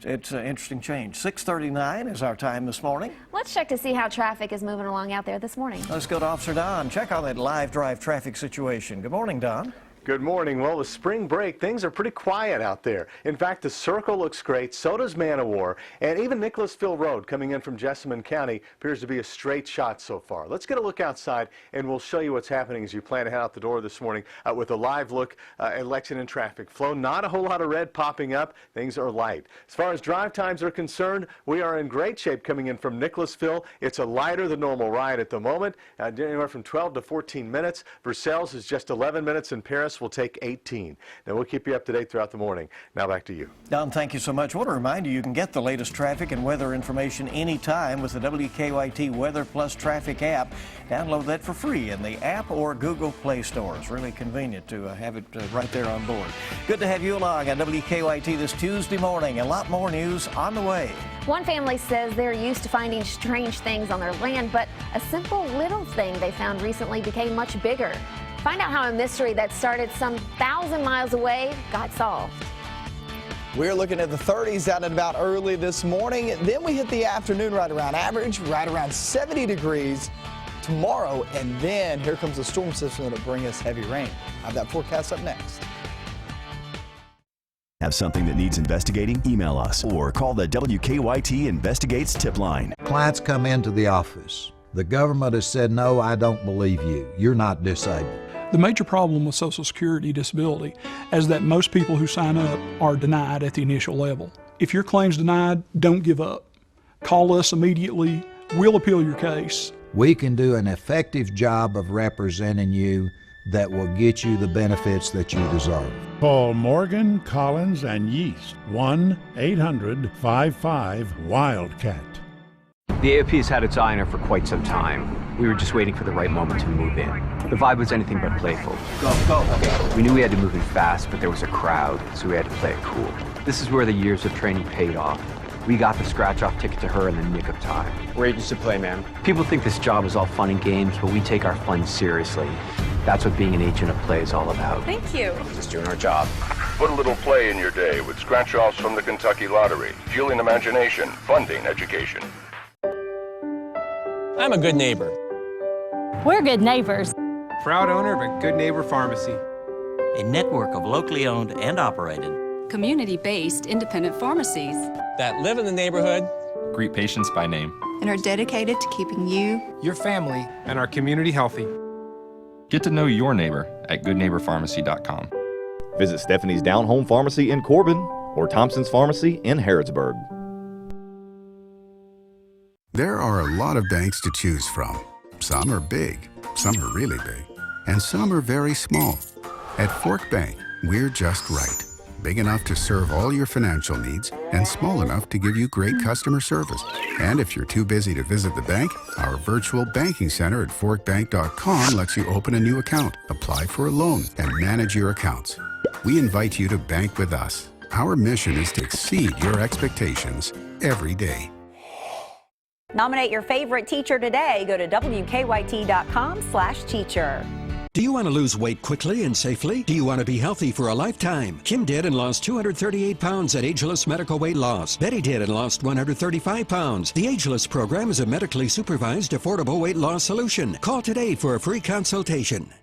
it's an interesting change. 6:39 is our time this morning. Let's check to see how traffic is moving along out there this morning. Let's go to Officer Don. Check on that live drive traffic situation. Good morning, Don. Good morning. Well, with spring break, things are pretty quiet out there. In fact, the Circle looks great, so does Man-O-War, and even Nicholasville Road coming in from Jessamine County appears to be a straight shot so far. Let's get a look outside, and we'll show you what's happening as you plan to head out the door this morning with a live look at Lexington traffic flow. Not a whole lot of red popping up. Things are light. As far as drive times are concerned, we are in great shape coming in from Nicholasville. It's a lighter than normal ride at the moment, anywhere from 12 to 14 minutes. Versailles is just 11 minutes, and Paris will take 18. Now we'll keep you up to date throughout the morning. Now back to you. Don, thank you so much. I want to remind you can get the latest traffic and weather information anytime with the WKYT Weather Plus Traffic app. Download that for free in the app or Google Play Store. It's really convenient to have it right there on board. Good to have you along on WKYT this Tuesday morning. A lot more news on the way. One family says they're used to finding strange things on their land, but a simple little thing they found recently became much bigger. Find out how a mystery that started some 1,000 miles away got solved. We're looking at the 30s out and about early this morning. Then we hit the afternoon right around average, right around 70 degrees tomorrow. And then here comes a storm system that'll bring us heavy rain. I have that forecast up next. Have something that needs investigating? Email us or call the WKYT Investigates tip line. Clients come into the office. The government has said, no, I don't believe you. You're not disabled. The major problem with Social Security disability is that most people who sign up are denied at the initial level. If your claim's denied, don't give up. Call us immediately. We'll appeal your case. We can do an effective job of representing you that will get you the benefits that you deserve. Call Morgan, Collins, and Yeast, 1-800-55-WILDCAT. The AOP's had its eye on her for quite some time. We were just waiting for the right moment to move in. The vibe was anything but playful. Go. We knew we had to move in fast, but there was a crowd, so we had to play it cool. This is where the years of training paid off. We got the scratch-off ticket to her in the nick of time. We're agents to play, ma'am. People think this job is all fun and games, but we take our fun seriously. That's what being an agent of play is all about. Thank you. Just doing our job. Put a little play in your day with scratch-offs from the Kentucky Lottery. Fueling imagination, funding education. I'm a good neighbor. We're good neighbors. Proud owner of a Good Neighbor Pharmacy. A network of locally owned and operated, community-based independent pharmacies that live in the neighborhood, greet patients by name, and are dedicated to keeping you, your family, and our community healthy. Get to know your neighbor at goodneighborpharmacy.com. Visit Stephanie's Down Home Pharmacy in Corbin or Thompson's Pharmacy in Harrodsburg. There are a lot of banks to choose from. Some are big, some are really big, and some are very small. At Fork Bank, we're just right. Big enough to serve all your financial needs and small enough to give you great customer service. And if you're too busy to visit the bank, our virtual banking center at forkbank.com lets you open a new account, apply for a loan, and manage your accounts. We invite you to bank with us. Our mission is to exceed your expectations every day. Nominate your favorite teacher today. Go to WKYT.com/teacher. Do you want to lose weight quickly and safely? Do you want to be healthy for a lifetime? Kim did and lost 238 pounds at Ageless Medical Weight Loss. Betty did and lost 135 pounds. The Ageless program is a medically supervised, affordable weight loss solution. Call today for a free consultation.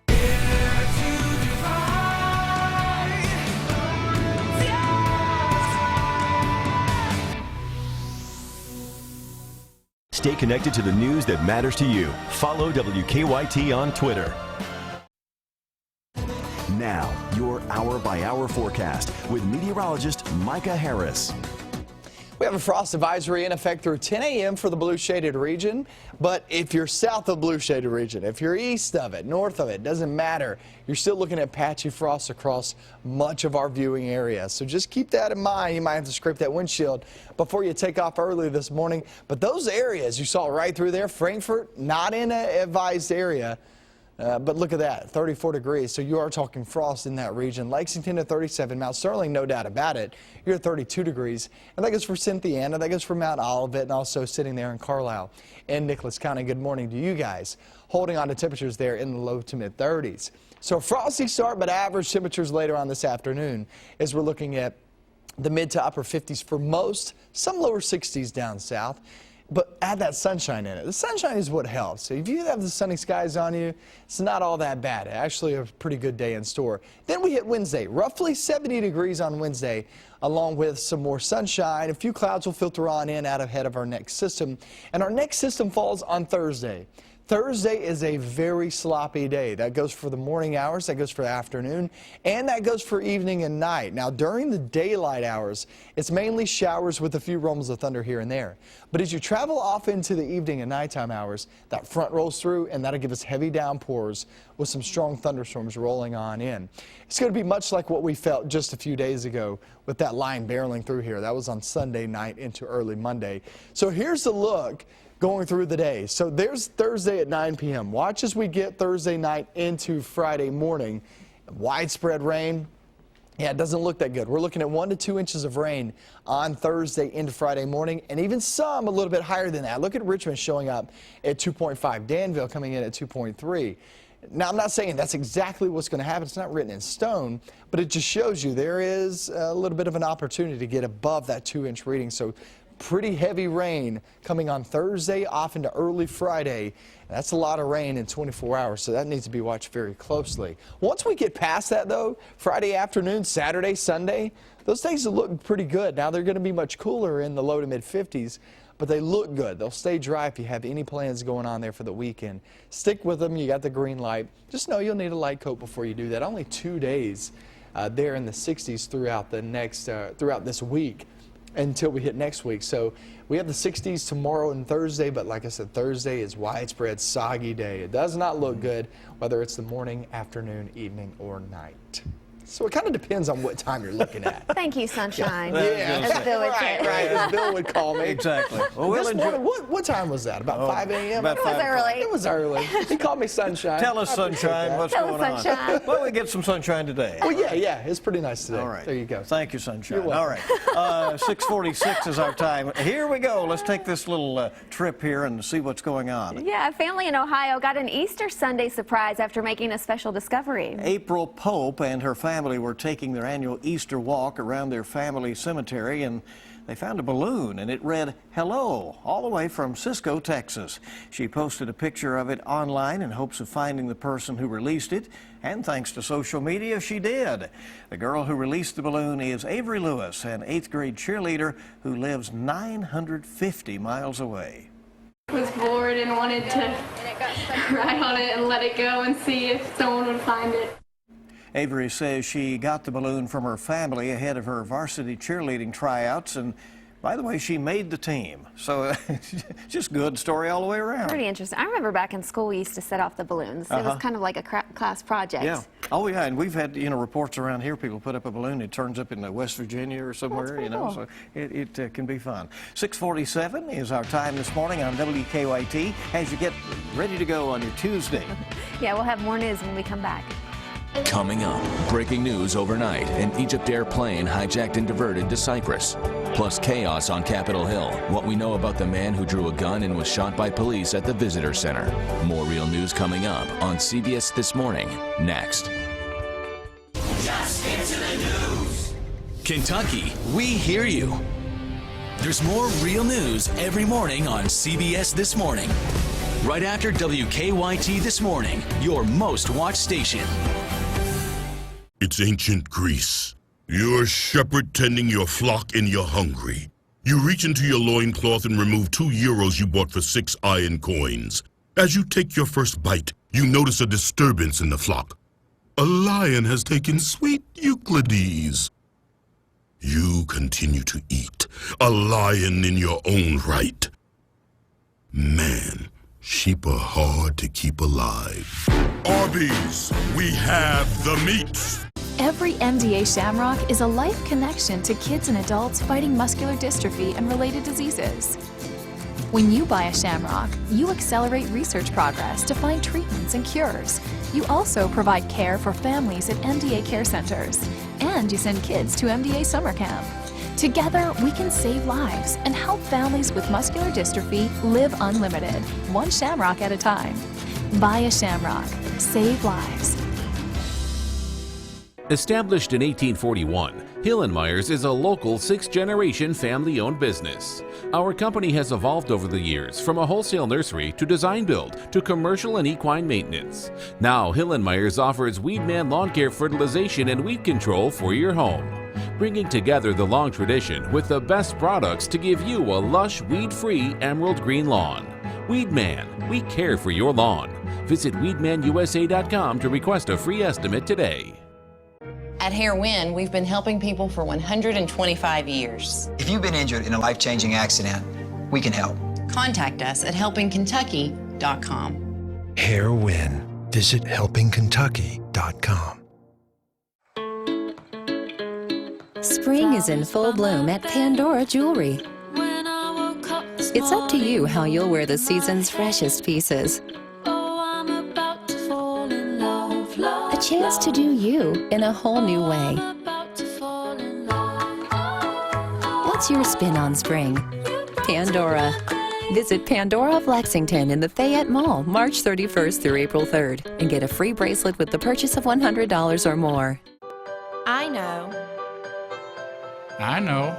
Stay connected to the news that matters to you. Follow WKYT on Twitter. Now, your hour-by-hour forecast with meteorologist Micah Harris. We have a frost advisory in effect through 10 a.m. for the blue shaded region. But if you're south of the blue shaded region, if you're east of it, north of it, doesn't matter. You're still looking at patchy frost across much of our viewing area. So just keep that in mind. You might have to scrape that windshield before you take off early this morning. But those areas you saw right through there, Frankfort, not in an advised area. But look at that, 34 degrees. So you are talking frost in that region. Lexington at 37, Mount Sterling, no doubt about it. You're at 32 degrees. And that goes for Cynthiana, that goes for Mount Olivet, and also sitting there in Carlisle and Nicholas County. Good morning to you guys. Holding on to temperatures there in the low to mid 30s. So a frosty start, but average temperatures later on this afternoon as we're looking at the mid to upper 50s for most, some lower 60s down south. But add that sunshine in it. The sunshine is what helps. So if you have the sunny skies on you, it's not all that bad. Actually, a pretty good day in store. Then we hit Wednesday, roughly 70 degrees on Wednesday, along with some more sunshine. A few clouds will filter on in out ahead of our next system. And our next system falls on Thursday. Thursday is a very sloppy day. That goes for the morning hours, that goes for the afternoon, and that goes for evening and night. Now, during the daylight hours, it's mainly showers with a few rumbles of thunder here and there. But as you travel off into the evening and nighttime hours, that front rolls through, and that'll give us heavy downpours with some strong thunderstorms rolling on in. It's going to be much like what we felt just a few days ago with that line barreling through here. That was on Sunday night into early Monday. So here's the look going through the day. So there's Thursday at 9 p.m. Watch as we get Thursday night into Friday morning. Widespread rain. Yeah, it doesn't look that good. We're looking at 1 to 2 inches of rain on Thursday into Friday morning, and even some a little bit higher than that. Look at Richmond showing up at 2.5. Danville coming in at 2.3. Now, I'm not saying that's exactly what's going to happen. It's not written in stone, but it just shows you there is a little bit of an opportunity to get above that 2-inch reading. So pretty heavy rain coming on Thursday off into early Friday. That's a lot of rain in 24 hours, so that needs to be watched very closely. Once we get past that, though, Friday afternoon, Saturday, Sunday, those days will look pretty good. Now, they're going to be much cooler in the low to mid 50s, but they look good. They'll stay dry if you have any plans going on there for the weekend. Stick with them. You got the green light. Just know you'll need a light coat before you do that. Only 2 days there in the 60s throughout the next throughout this week until we hit next week. So we have the 60s tomorrow and Thursday, but like I said, Thursday is widespread soggy day. It does not look good, whether it's the morning, afternoon, evening, or night. So it kind of depends on what time you're looking at. Thank you, sunshine. Yeah, as Bill would say. Right, as Bill would call me. Exactly. Well, This morning, what time was that? About 5 a.m.? About It was 5 early. It was early. He called me sunshine. Tell us, I appreciate sunshine, that. what's Tell going us, sunshine. on? Well, we get some sunshine today. Well, yeah, it's pretty nice today. All right. There you go. Thank you, sunshine. You're welcome. All right. 6:46 is our time. Here we go. Let's take this little trip here and see what's going on. Yeah, a family in Ohio got an Easter Sunday surprise after making a special discovery. April Pope and her family were taking their annual Easter walk around their family cemetery, and they found a balloon, and it read, "Hello," all the way from Cisco, Texas. She posted a picture of it online in hopes of finding the person who released it, and thanks to social media, she did. The girl who released the balloon is Avery Lewis, an 8th grade cheerleader who lives 950 miles away. I was bored and wanted to ride on it and let it go and see if someone would find it. Avery says she got the balloon from her family ahead of her varsity cheerleading tryouts, and by the way, she made the team. So just good story all the way around. Pretty interesting. I remember back in school we used to set off the balloons. It was kind of like a class project. Yeah. Oh yeah, and we've had reports around here. People put up a balloon, it turns up in West Virginia or somewhere. Cool. So it can be fun. 6:47 is our time this morning on WKYT as you get ready to go on your Tuesday. Yeah, we'll have more news when we come back. Coming up, breaking news overnight, an Egypt Air plane hijacked and diverted to Cyprus. Plus chaos on Capitol Hill, what we know about the man who drew a gun and was shot by police at the visitor center. More real news coming up on CBS This Morning, next. Just into the news. Kentucky, we hear you. There's more real news every morning on CBS This Morning. Right after WKYT This Morning, your most watched station. It's ancient Greece. You're a shepherd tending your flock and you're hungry. You reach into your loincloth and remove 2 euros you bought for 6 iron coins. As you take your first bite, you notice a disturbance in the flock. A lion has taken sweet Euclides. You continue to eat, a lion in your own right. Man, sheep are hard to keep alive. Arby's, we have the meats. Every MDA Shamrock is a life connection to kids and adults fighting muscular dystrophy and related diseases. When you buy a Shamrock, you accelerate research progress to find treatments and cures. You also provide care for families at MDA care centers. And you send kids to MDA summer camp. Together, we can save lives and help families with muscular dystrophy live unlimited, one Shamrock at a time. Buy a Shamrock. Save lives. Established in 1841, Hill & Myers is a local sixth-generation family-owned business. Our company has evolved over the years from a wholesale nursery to design build to commercial and equine maintenance. Now, Hill & Myers offers Weedman lawn care fertilization and weed control for your home, bringing together the long tradition with the best products to give you a lush, weed-free emerald green lawn. Weedman, we care for your lawn. Visit weedmanusa.com to request a free estimate today. At Hair Win, we've been helping people for 125 years. If you've been injured in a life-changing accident, we can help. Contact us at helpingkentucky.com. Hair Win. Visit helpingkentucky.com. Spring is in full bloom at Pandora Jewelry. It's up to you how you'll wear the season's freshest pieces. A chance to do you in a whole new way. What's your spin on spring? Pandora. Visit Pandora of Lexington in the Fayette Mall March 31st through April 3rd and get a free bracelet with the purchase of $100 or more. I know. I know.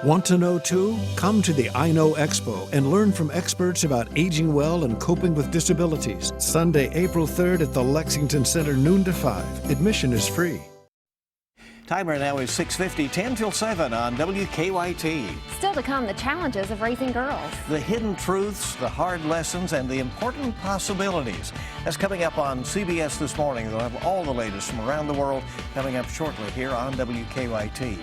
Want to know too? Come to the I Know Expo and learn from experts about aging well and coping with disabilities. Sunday, April 3rd at the Lexington Center, noon to 5. Admission is free. Time right now is 6:50, 10 till 7 on WKYT. Still to come, the challenges of raising girls. The hidden truths, the hard lessons, and the important possibilities. That's coming up on CBS This Morning. They'll have all the latest from around the world coming up shortly here on WKYT.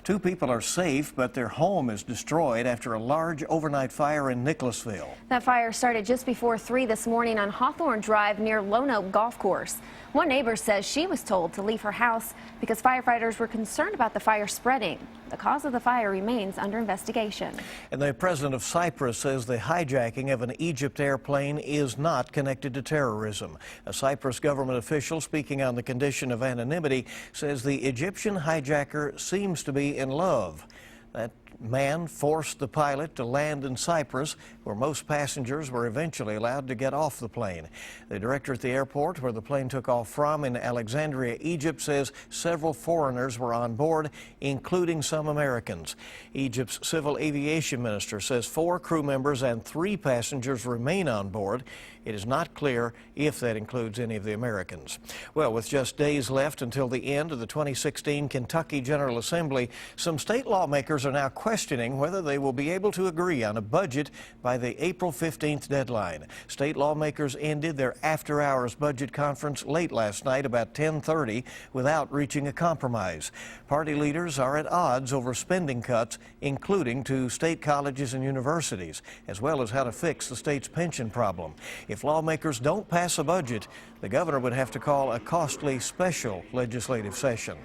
2 people are safe, but their home is destroyed after a large overnight fire in Nicholasville. That fire started just before 3 this morning on Hawthorne Drive near Lone Oak Golf Course. One neighbor says she was told to leave her house because firefighters were concerned about the fire spreading. The cause of the fire remains under investigation. And the president of Cyprus says the hijacking of an Egypt airplane is not connected to terrorism. A Cyprus government official speaking on the condition of anonymity says the Egyptian hijacker seems to be in love. That man forced the pilot to land in Cyprus, where most passengers were eventually allowed to get off the plane. The director at the airport where the plane took off from in Alexandria, Egypt, says several foreigners were on board, including some Americans. Egypt's civil aviation minister says 4 crew members and 3 passengers remain on board. It is not clear if that includes any of the Americans. Well, with just days left until the end of the 2016 Kentucky General Assembly, some state lawmakers are now questioning whether they will be able to agree on a budget by the April 15th deadline. State lawmakers ended their after-hours budget conference late last night, about 10:30, without reaching a compromise. Party leaders are at odds over spending cuts, including to state colleges and universities, as well as how to fix the state's pension problem. If lawmakers don't pass a budget, the governor would have to call a costly special legislative session.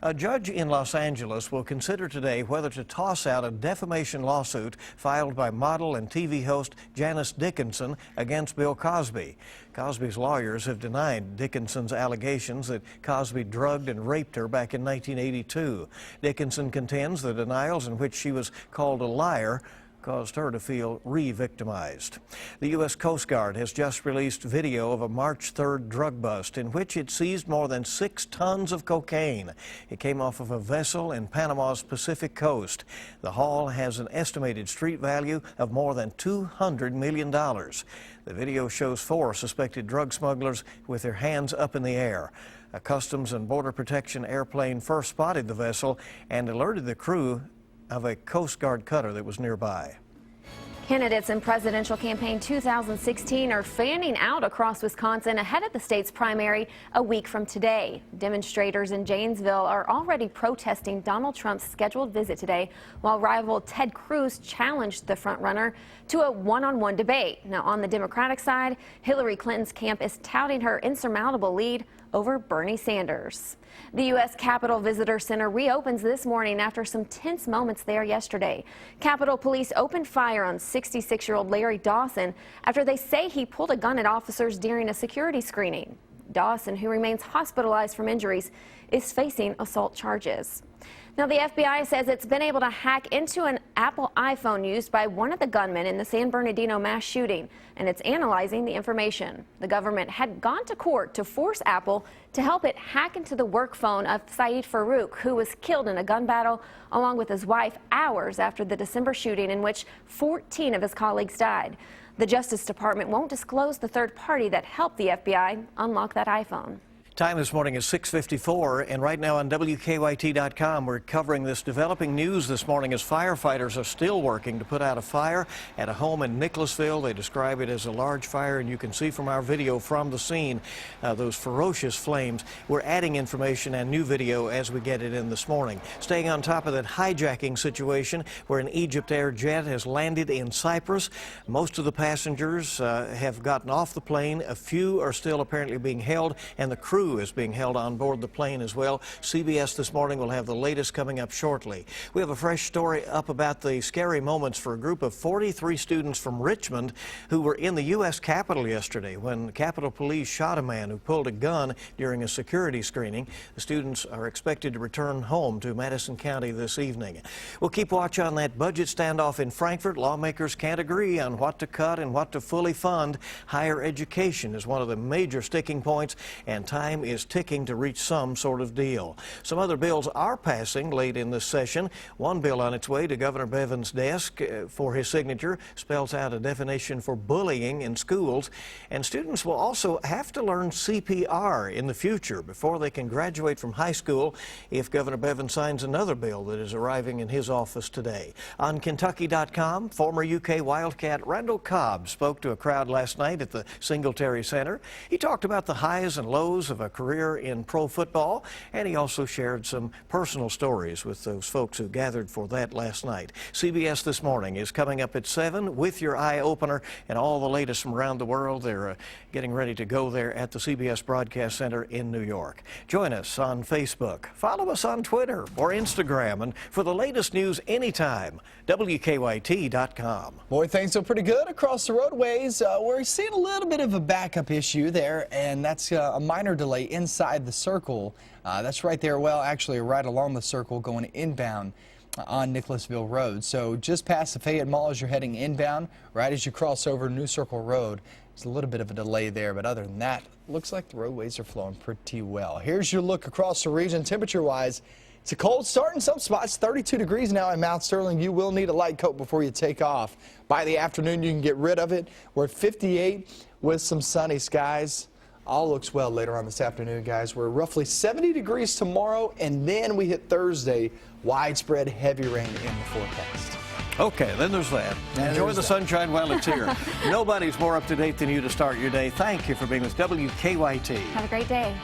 A judge in Los Angeles will consider today whether to toss out a defamation lawsuit filed by model and TV host Janice Dickinson against Bill Cosby. Cosby's lawyers have denied Dickinson's allegations that Cosby drugged and raped her back in 1982. Dickinson contends the denials in which she was called a liar caused her to feel re-victimized. The U.S. Coast Guard has just released video of a March 3rd drug bust in which it seized more than 6 tons of cocaine. It came off of a vessel in Panama's Pacific coast. The haul has an estimated street value of more than $200 million. The video shows 4 suspected drug smugglers with their hands up in the air. A Customs and Border Protection airplane first spotted the vessel and alerted the crew of a Coast Guard cutter that was nearby. Candidates in presidential campaign 2016 are fanning out across Wisconsin ahead of the state's primary a week from today. Demonstrators in Janesville are already protesting Donald Trump's scheduled visit today, while rival Ted Cruz challenged the frontrunner to a one-on-one debate. Now, on the Democratic side, Hillary Clinton's camp is touting her insurmountable lead over Bernie Sanders. The U.S. Capitol Visitor Center reopens this morning after some tense moments there yesterday. Capitol Police opened fire on 6 66-year-old Larry Dawson after they say he pulled a gun at officers during a security screening. Dawson, who remains hospitalized from injuries, is facing assault charges. Now, the FBI says it's been able to hack into an Apple iPhone used by one of the gunmen in the San Bernardino mass shooting, and it's analyzing the information. The government had gone to court to force Apple to help it hack into the work phone of Saeed Farouk, who was killed in a gun battle along with his wife hours after the December shooting in which 14 of his colleagues died. The Justice Department won't disclose the third party that helped the FBI unlock that iPhone. Time this morning is 6:54, and right now on WKYT.com we're covering this developing news this morning as firefighters are still working to put out a fire at a home in Nicholasville. They describe it as a large fire, and you can see from our video from the scene those ferocious flames. We're adding information and new video as we get it in this morning. Staying on top of that hijacking situation where an Egypt Air jet has landed in Cyprus. Most of the passengers have gotten off the plane. A few are still apparently being held, and the crew is being held on board the plane as well. CBS This Morning will have the latest coming up shortly. We have a fresh story up about the scary moments for a group of 43 students from Richmond who were in the U.S. Capitol yesterday when Capitol Police shot a man who pulled a gun during a security screening. The students are expected to return home to Madison County this evening. We'll keep watch on that budget standoff in Frankfort. Lawmakers can't agree on what to cut and what to fully fund. Higher education is one of the major sticking points, and time is ticking to reach some sort of deal. Some other bills are passing late in this session. One bill on its way to Governor Bevin's desk for his signature spells out a definition for bullying in schools, and students will also have to learn CPR in the future before they can graduate from high school if Governor Bevin signs another bill that is arriving in his office today. On Kentucky.com, former UK Wildcat Randall Cobb spoke to a crowd last night at the Singletary Center. He talked about the highs and lows of a career in pro football, and he also shared some personal stories with those folks who gathered for that last night. CBS This Morning is coming up at 7 with your eye opener and all the latest from around the world. They're getting ready to go there at the CBS Broadcast Center in New York. Join us on Facebook. Follow us on Twitter or Instagram, and for the latest news anytime, WKYT.com. Boy, things are pretty good across the roadways. We're seeing a little bit of a backup issue there, and that's a minor delay inside the circle. That's right there, well, actually right along the circle going inbound on Nicholasville Road. So just past the Fayette Mall as you're heading inbound, right as you cross over New Circle Road. There's a little bit of a delay there, but other than that, looks like the roadways are flowing pretty well. Here's your look across the region temperature-wise. It's a cold start in some spots, 32 degrees now in Mount Sterling. You will need a light coat before you take off. By the afternoon, you can get rid of it. We're at 58 with some sunny skies. All looks well later on this afternoon, guys. We're roughly 70 degrees tomorrow, and then we hit Thursday, widespread heavy rain in the forecast. Okay, then there's that. Enjoy the sunshine while it's here. Nobody's more up to date than you to start your day. Thank you for being with WKYT. Have a great day.